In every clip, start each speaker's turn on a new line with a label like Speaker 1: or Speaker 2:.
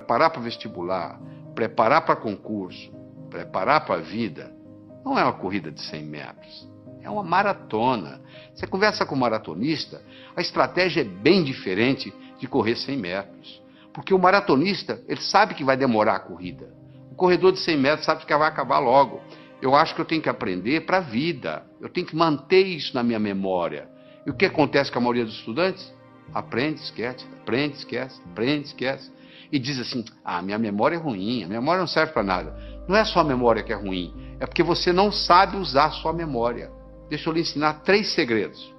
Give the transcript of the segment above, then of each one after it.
Speaker 1: preparar para vestibular, preparar para concurso, preparar para a vida, não é uma corrida de 100 metros. É uma maratona. Você conversa com um maratonista, a estratégia é bem diferente de correr 100 metros. Porque o maratonista, ele sabe que vai demorar a corrida. O corredor de 100 metros sabe que vai acabar logo. Eu acho que eu tenho que aprender para a vida. Eu tenho que manter isso na minha memória. E o que acontece com a maioria dos estudantes? Aprende, esquece, aprende, esquece, aprende, esquece. E diz assim, minha memória é ruim, a memória não serve para nada. Não é só a memória que é ruim, é porque você não sabe usar a sua memória. Deixa eu lhe ensinar 3 segredos.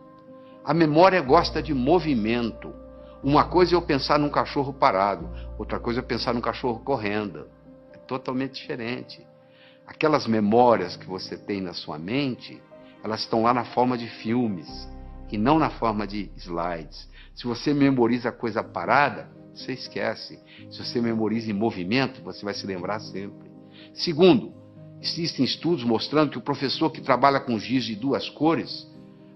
Speaker 1: A memória gosta de movimento. Uma coisa é eu pensar num cachorro parado, outra coisa é eu pensar num cachorro correndo. É totalmente diferente. Aquelas memórias que você tem na sua mente, elas estão lá na forma de filmes e não na forma de slides. Se você memoriza coisa parada, você esquece. Se você memoriza em movimento, você vai se lembrar sempre. Segundo, existem estudos mostrando que o professor que trabalha com giz de 2 cores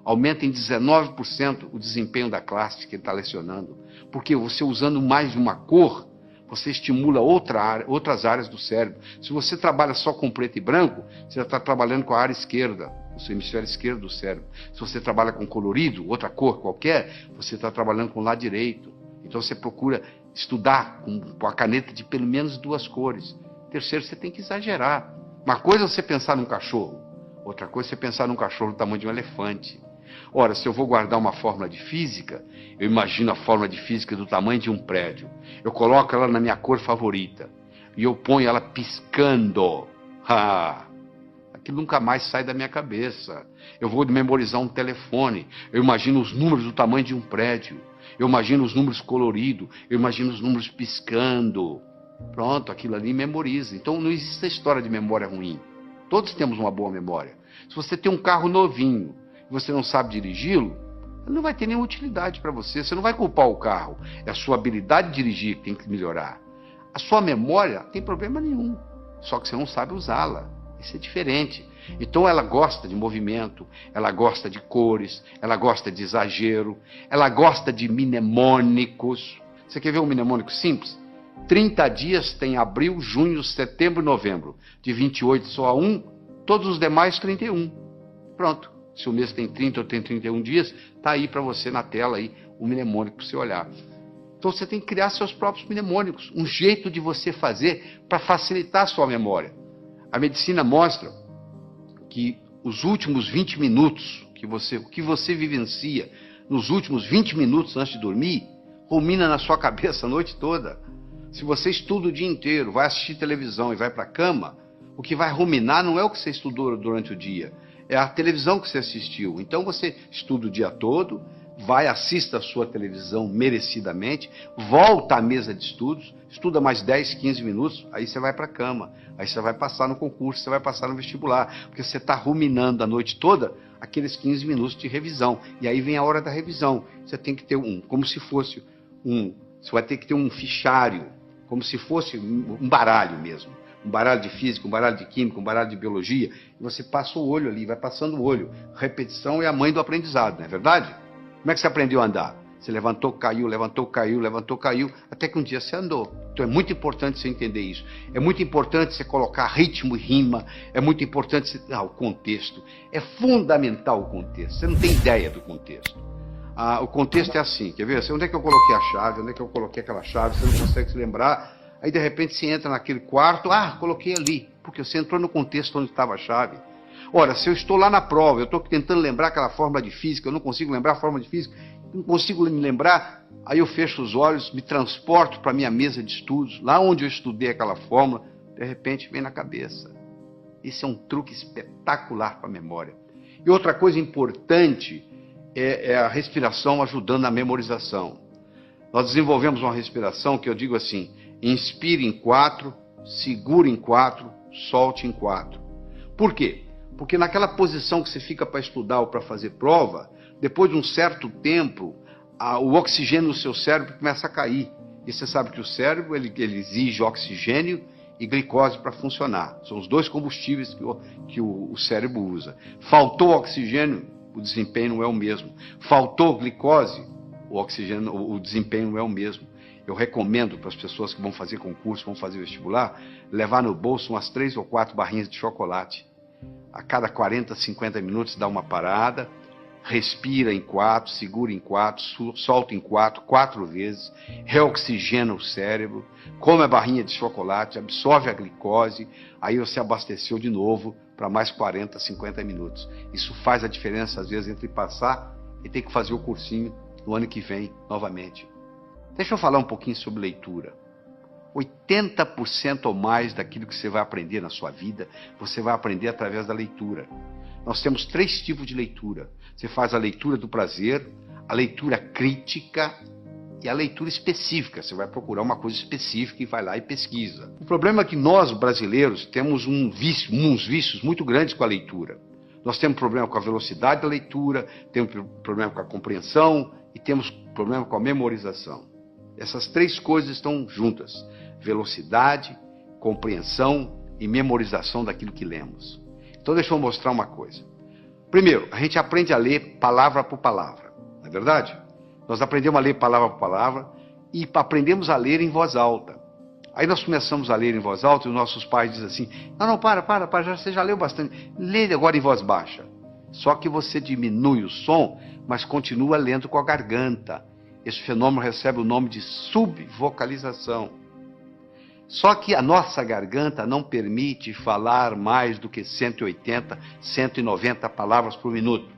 Speaker 1: aumenta em 19% o desempenho da classe que ele está lecionando. Porque você usando mais de uma cor, você estimula outras áreas do cérebro. Se você trabalha só com preto e branco, você já está trabalhando com a área esquerda, o seu hemisfério esquerdo do cérebro. Se você trabalha com colorido, outra cor qualquer, você está trabalhando com o lado direito. Então você procura estudar com a caneta de pelo menos 2 cores. Terceiro, você tem que exagerar. Uma coisa é você pensar num cachorro, outra coisa é você pensar num cachorro do tamanho de um elefante. Ora, se eu vou guardar uma fórmula de física, eu imagino a fórmula de física do tamanho de um prédio. Eu coloco ela na minha cor favorita e eu ponho ela piscando. Aquilo nunca mais sai da minha cabeça. Eu vou memorizar um telefone, eu imagino os números do tamanho de um prédio. Eu imagino os números coloridos, eu imagino os números piscando. Pronto, aquilo ali memoriza. Então não existe a história de memória ruim. Todos temos uma boa memória. Se você tem um carro novinho e você não sabe dirigi-lo, ele não vai ter nenhuma utilidade para você. Você não vai culpar o carro. É a sua habilidade de dirigir que tem que melhorar. A sua memória não tem problema nenhum. Só que você não sabe usá-la. Isso é diferente. Então ela gosta de movimento, ela gosta de cores, ela gosta de exagero, ela gosta de mnemônicos. Você quer ver um mnemônico simples? 30 dias tem abril, junho, setembro e novembro. De 28 só a 1, todos os demais 31. Pronto. Se o mês tem 30 ou tem 31 dias, está aí para você na tela aí, um mnemônico para você olhar. Então você tem que criar seus próprios mnemônicos, um jeito de você fazer para facilitar a sua memória. A medicina mostra que os últimos 20 minutos, o que você vivencia nos últimos 20 minutos antes de dormir, rumina na sua cabeça a noite toda. Se você estuda o dia inteiro, vai assistir televisão e vai para a cama, o que vai ruminar não é o que você estudou durante o dia, é a televisão que você assistiu. Então você estuda o dia todo, vai, assista a sua televisão merecidamente, volta à mesa de estudos, estuda mais 10, 15 minutos, aí você vai para a cama, aí você vai passar no concurso, você vai passar no vestibular, porque você está ruminando a noite toda aqueles 15 minutos de revisão. E aí vem a hora da revisão. Você tem que ter como se fosse você vai ter que ter um fichário, como se fosse um baralho mesmo. Um baralho de física, um baralho de química, um baralho de biologia, e você passa o olho ali, vai passando o olho. Repetição é a mãe do aprendizado, não é verdade? Como é que você aprendeu a andar? Você levantou, caiu, levantou, caiu, levantou, caiu, até que um dia você andou. Então é muito importante você entender isso. É muito importante você colocar ritmo e rima, é muito importante você... o contexto. É fundamental o contexto, você não tem ideia do contexto. O contexto é assim, quer ver? Onde é que eu coloquei a chave, onde é que eu coloquei aquela chave, você não consegue se lembrar, aí de repente você entra naquele quarto, coloquei ali, porque você entrou no contexto onde estava a chave. Ora, se eu estou lá na prova, eu estou tentando lembrar aquela fórmula de física, eu não consigo lembrar a fórmula de física, não consigo me lembrar, aí eu fecho os olhos, me transporto para a minha mesa de estudos, lá onde eu estudei aquela fórmula, de repente vem na cabeça. Isso é um truque espetacular para a memória. E outra coisa importante é a respiração ajudando na memorização. Nós desenvolvemos uma respiração que eu digo assim, inspire em 4, segure em 4, solte em 4. Por quê? Porque naquela posição que você fica para estudar ou para fazer prova, depois de um certo tempo, o oxigênio no seu cérebro começa a cair. E você sabe que o cérebro ele exige oxigênio e glicose para funcionar. São os dois combustíveis que o cérebro usa. Faltou oxigênio, o desempenho não é o mesmo. Faltou glicose, o desempenho não é o mesmo. eu recomendo para as pessoas que vão fazer concurso, vão fazer vestibular, levar no bolso umas 3 ou 4 barrinhas de chocolate. A cada 40, 50 minutos dá uma parada, respira em 4, segura em 4, solta em 4, 4 vezes, reoxigena o cérebro, come a barrinha de chocolate, absorve a glicose, aí você abasteceu de novo para mais 40, 50 minutos. Isso faz a diferença, às vezes, entre passar e ter que fazer o cursinho no ano que vem, novamente. Deixa eu falar um pouquinho sobre leitura. 80% ou mais daquilo que você vai aprender na sua vida, você vai aprender através da leitura. Nós temos 3 tipos de leitura. Você faz a leitura do prazer, a leitura crítica e a leitura específica. Você vai procurar uma coisa específica e vai lá e pesquisa. O problema é que nós, brasileiros, temos uns vícios muito grandes com a leitura. Nós temos problema com a velocidade da leitura, temos problema com a compreensão e temos problema com a memorização. Essas 3 coisas estão juntas: velocidade, compreensão e memorização daquilo que lemos. Então deixa eu mostrar uma coisa. Primeiro, a gente aprende a ler palavra por palavra, não é verdade? Nós aprendemos a ler palavra por palavra e aprendemos a ler em voz alta. Aí nós começamos a ler em voz alta e os nossos pais dizem assim: não, para, você já leu bastante, lê agora em voz baixa. Só que você diminui o som, mas continua lendo com a garganta. Esse fenômeno recebe o nome de subvocalização. Só que a nossa garganta não permite falar mais do que 180, 190 palavras por minuto.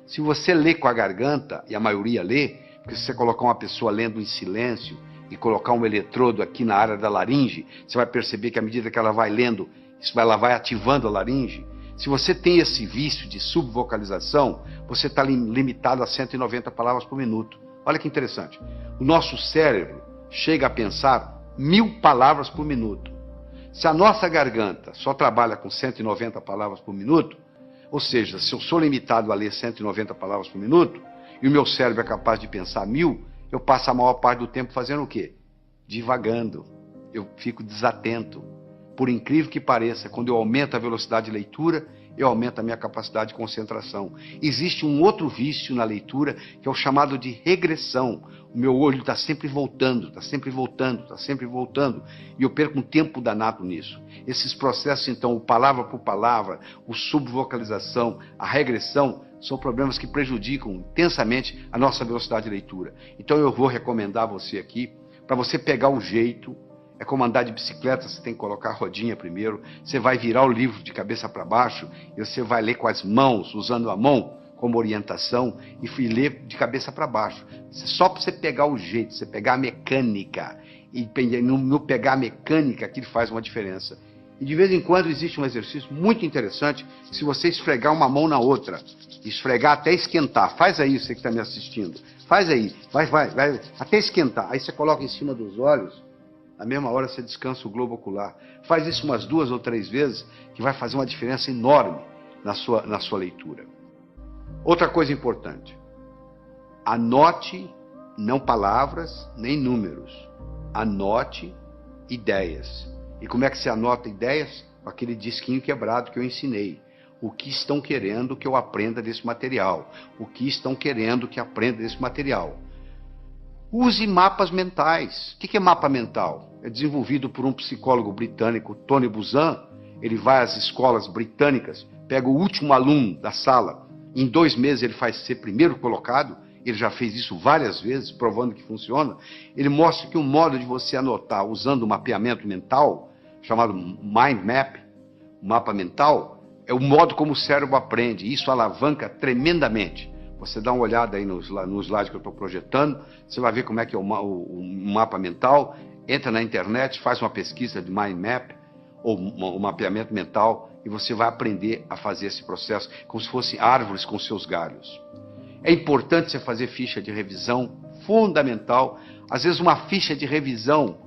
Speaker 1: Se você lê com a garganta, e a maioria lê, porque se você colocar uma pessoa lendo em silêncio e colocar um eletrodo aqui na área da laringe, você vai perceber que à medida que ela vai lendo, ela vai ativando a laringe. Se você tem esse vício de subvocalização, você está limitado a 190 palavras por minuto. Olha que interessante. O nosso cérebro chega a pensar 1000 palavras por minuto. Se a nossa garganta só trabalha com 190 palavras por minuto, ou seja, se eu sou limitado a ler 190 palavras por minuto, e o meu cérebro é capaz de pensar 1000, eu passo a maior parte do tempo fazendo o quê? Divagando. Eu fico desatento. Por incrível que pareça, quando eu aumento a velocidade de leitura, eu aumento a minha capacidade de concentração. Existe um outro vício na leitura, que é o chamado de regressão. O meu olho está sempre voltando, está sempre voltando, está sempre voltando, e eu perco um tempo danado nisso. Esses processos, então, o palavra por palavra, o subvocalização, a regressão, são problemas que prejudicam intensamente a nossa velocidade de leitura. Então eu vou recomendar a você aqui, para você pegar o jeito. É como andar de bicicleta, você tem que colocar a rodinha primeiro, você vai virar o livro de cabeça para baixo, e você vai ler com as mãos, usando a mão como orientação, e ler de cabeça para baixo. Só para você pegar o jeito, você pegar a mecânica, e no pegar a mecânica, aquilo faz uma diferença. E de vez em quando existe um exercício muito interessante, se você esfregar uma mão na outra, esfregar até esquentar. Faz aí, você que está me assistindo, faz aí, vai, até esquentar. Aí você coloca em cima dos olhos, na mesma hora você descansa o globo ocular. Faz isso umas 2 ou 3 vezes, que vai fazer uma diferença enorme na sua leitura. Outra coisa importante: anote não palavras nem números, anote ideias. E como é que se anota ideias? Com aquele disquinho quebrado que eu ensinei. O que estão querendo que eu aprenda desse material? O que estão querendo que aprenda desse material? Use mapas mentais. O que é mapa mental? É desenvolvido por um psicólogo britânico, Tony Buzan. Ele vai às escolas britânicas, pega o último aluno da sala, em 2 meses ele faz ser primeiro colocado. Ele já fez isso várias vezes, provando que funciona. Ele mostra que o modo de você anotar usando o mapeamento mental, chamado Mind Map, mapa mental, é o modo como o cérebro aprende. Isso alavanca tremendamente. Você dá uma olhada aí no slide que eu estou projetando, você vai ver como é que é o mapa mental. Entra na internet, faz uma pesquisa de Mind Map, ou o mapeamento mental, e você vai aprender a fazer esse processo como se fossem árvores com seus galhos. É importante você fazer ficha de revisão, fundamental. Às vezes uma ficha de revisão,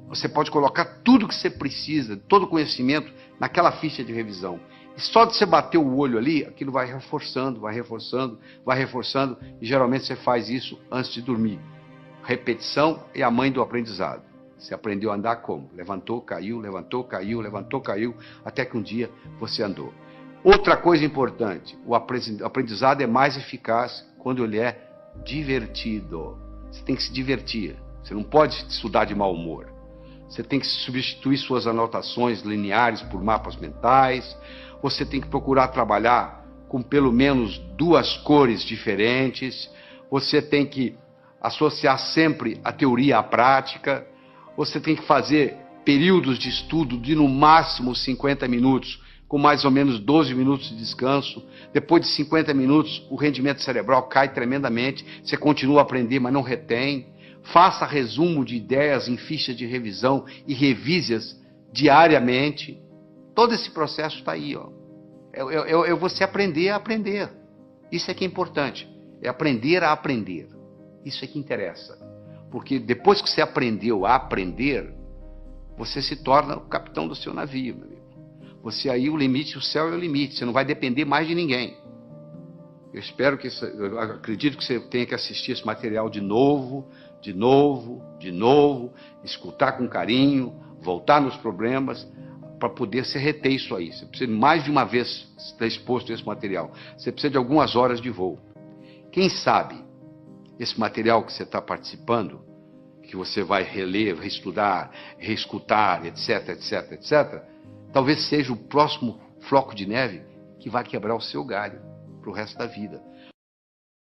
Speaker 1: você pode colocar tudo que você precisa, todo o conhecimento, naquela ficha de revisão. E só de você bater o olho ali, aquilo vai reforçando, vai reforçando, vai reforçando, e geralmente você faz isso antes de dormir. Repetição é a mãe do aprendizado. Você aprendeu a andar como? Levantou, caiu, levantou, caiu, levantou, caiu, até que um dia você andou. Outra coisa importante, o aprendizado é mais eficaz quando ele é divertido. Você tem que se divertir. Você não pode estudar de mau humor. Você tem que substituir suas anotações lineares por mapas mentais. Você tem que procurar trabalhar com pelo menos 2 cores diferentes. Você tem que associar sempre a teoria à prática. Você tem que fazer períodos de estudo de no máximo 50 minutos, com mais ou menos 12 minutos de descanso. Depois de 50 minutos, o rendimento cerebral cai tremendamente. Você continua a aprender, mas não retém. Faça resumo de ideias em fichas de revisão e revise-as diariamente. Todo esse processo está aí, ó. É você aprender a aprender. Isso é que é importante. É aprender a aprender. Isso é que interessa. Porque depois que você aprendeu a aprender, você se torna o capitão do seu navio, meu amigo. Você aí, o limite, o céu é o limite. Você não vai depender mais de ninguém. Eu acredito que você tenha que assistir esse material de novo, escutar com carinho, voltar nos problemas, para poder se reter isso aí. Você precisa mais de uma vez estar exposto a esse material. Você precisa de algumas horas de voo. Quem sabe esse material que você está participando, que você vai reler, reestudar, reescutar, etc, etc, etc, talvez seja o próximo floco de neve que vai quebrar o seu galho para o resto da vida.